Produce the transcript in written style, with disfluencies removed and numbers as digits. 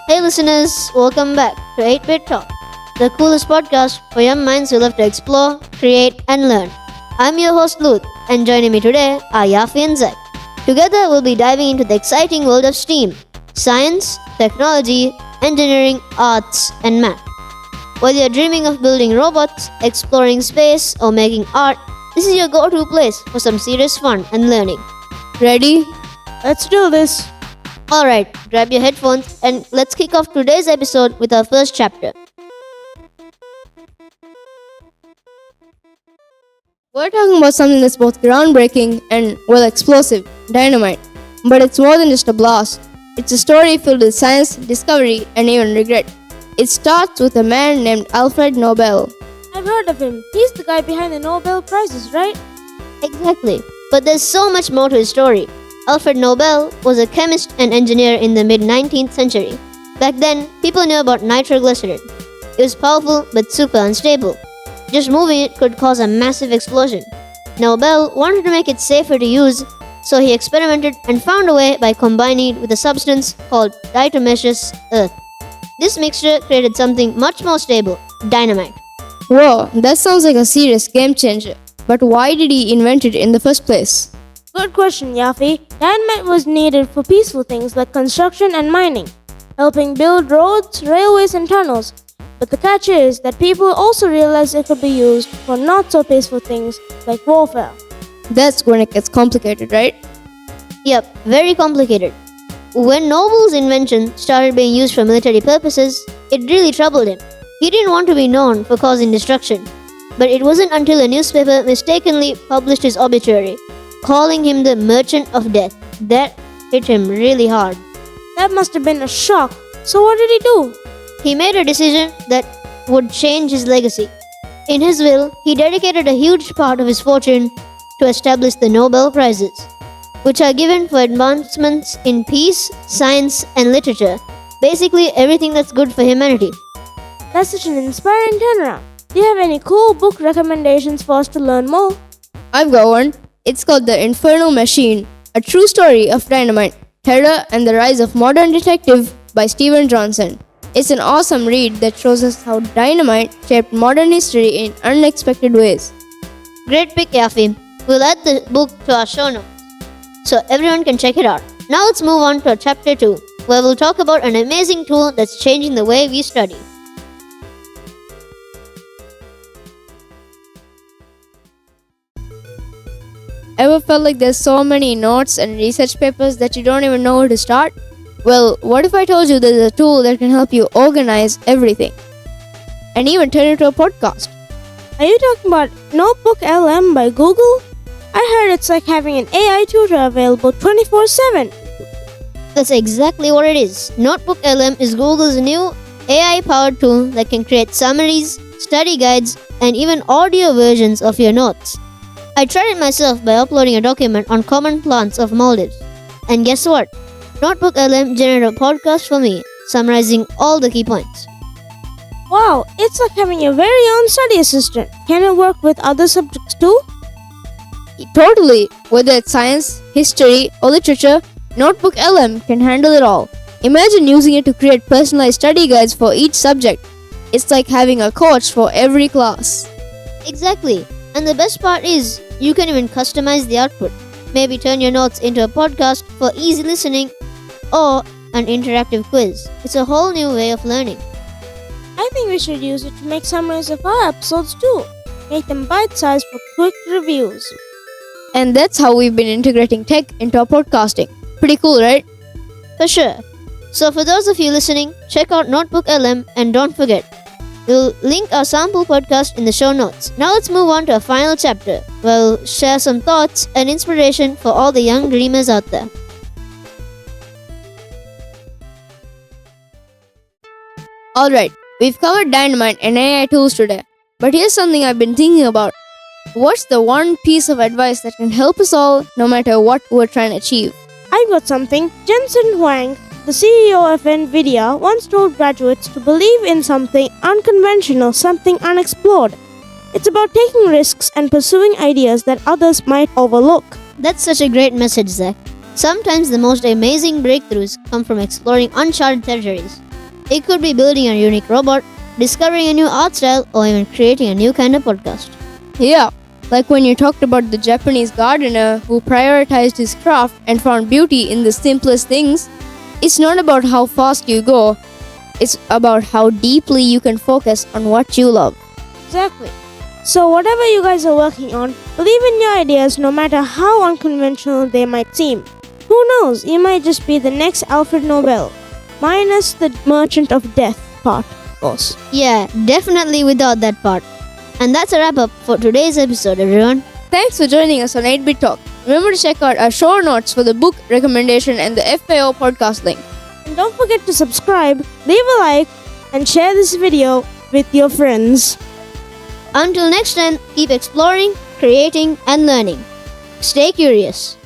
Hey listeners, welcome back to 8-Bit Talk, the coolest podcast for young minds who love to explore, create, and learn. I'm your host Luth, and joining me today are Yafi and Zach. Together, we'll be diving into the exciting world of STEAM: science, technology, engineering, arts, and math. Whether you're dreaming of building robots, exploring space, or making art, this is your go-to place for some serious fun and learning. Ready? Let's do this. Alright, grab your headphones and let's kick off today's episode with our first chapter. We're talking about something that's both groundbreaking and, well, explosive: dynamite. But it's more than just a blast. It's a story filled with science, discovery, and even regret. It starts with a man named Alfred Nobel. I've heard of him. He's the guy behind the Nobel Prizes, right? Exactly. But there's so much more to his story. Alfred Nobel was a chemist and engineer in the mid-19th century. Back then, people knew about nitroglycerin. It was powerful but super unstable. Just moving it could cause a massive explosion. Nobel wanted to make it safer to use, so he experimented and found a way by combining it with a substance called diatomaceous earth. This mixture created something much more stable: dynamite. Whoa, that sounds like a serious game changer. But why did he invent it in the first place? Good question, Yafi. Dynamite was needed for peaceful things like construction and mining, helping build roads, railways, and tunnels. But the catch is that people also realized it could be used for not so peaceful things like warfare. That's when it gets complicated, right? Yep, very complicated. When Nobel's invention started being used for military purposes, it really troubled him. He didn't want to be known for causing destruction. But it wasn't until a newspaper mistakenly published his obituary, calling him the Merchant of Death, that hit him really hard. That must have been a shock. So what did he do? He made a decision that would change his legacy. In his will, he dedicated a huge part of his fortune to establish the Nobel Prizes, which are given for advancements in peace, science, and literature. Basically, everything that's good for humanity. That's such an inspiring turnaround. Do you have any cool book recommendations for us to learn more? I've got one. It's called The Infernal Machine, a true story of dynamite, terror, and the rise of modern detective by Steven Johnson. It's an awesome read that shows us how dynamite shaped modern history in unexpected ways. Great pick, Yafi. We'll add the book to our show notes so everyone can check it out. Now let's move on to chapter 2, where we'll talk about an amazing tool that's changing the way we study. Ever felt like there's so many notes and research papers that you don't even know where to start? Well, what if I told you there's a tool that can help you organize everything and even turn it into a podcast? Are you talking about Notebook LM by Google? I heard it's like having an AI tutor available 24/7. That's exactly what it is. Notebook LM is Google's new AI-powered tool that can create summaries, study guides, and even audio versions of your notes. I tried it myself by uploading a document on common plants of Maldives. And guess what? Notebook LM generated a podcast for me, summarizing all the key points. Wow, it's like having your very own study assistant. Can it work with other subjects too? Totally! Whether it's science, history, or literature, Notebook LM can handle it all. Imagine using it to create personalized study guides for each subject. It's like having a coach for every class. Exactly. And the best part is, you can even customize the output. Maybe turn your notes into a podcast for easy listening or an interactive quiz. It's a whole new way of learning. I think we should use it to make summaries of our episodes too. Make them bite-sized for quick reviews. And that's how we've been integrating tech into our podcasting. Pretty cool, right? For sure. So for those of you listening, check out Notebook LM and don't forget, we'll link our sample podcast in the show notes. Now let's move on to our final chapter, where we'll share some thoughts and inspiration for all the young dreamers out there. Alright, we've covered dynamite and AI tools today. But here's something I've been thinking about. What's the one piece of advice that can help us all, no matter what we're trying to achieve? I've got something. Jensen Huang, the CEO of NVIDIA, once told graduates to believe in something unconventional, something unexplored. It's about taking risks and pursuing ideas that others might overlook. That's such a great message, Zach. Sometimes the most amazing breakthroughs come from exploring uncharted territories. It could be building a unique robot, discovering a new art style, or even creating a new kind of podcast. Yeah, like when you talked about the Japanese gardener who prioritized his craft and found beauty in the simplest things. It's not about how fast you go, it's about how deeply you can focus on what you love. Exactly. So, whatever you guys are working on, believe in your ideas no matter how unconventional they might seem. Who knows, you might just be the next Alfred Nobel. Minus the Merchant of Death part, of course. Yeah, definitely without that part. And that's a wrap up for today's episode, everyone. Thanks for joining us on 8-Bit Talk. Remember to check out our show notes for the book recommendation and the FAO podcast link. And don't forget to subscribe, leave a like, and share this video with your friends. Until next time, keep exploring, creating, and learning. Stay curious.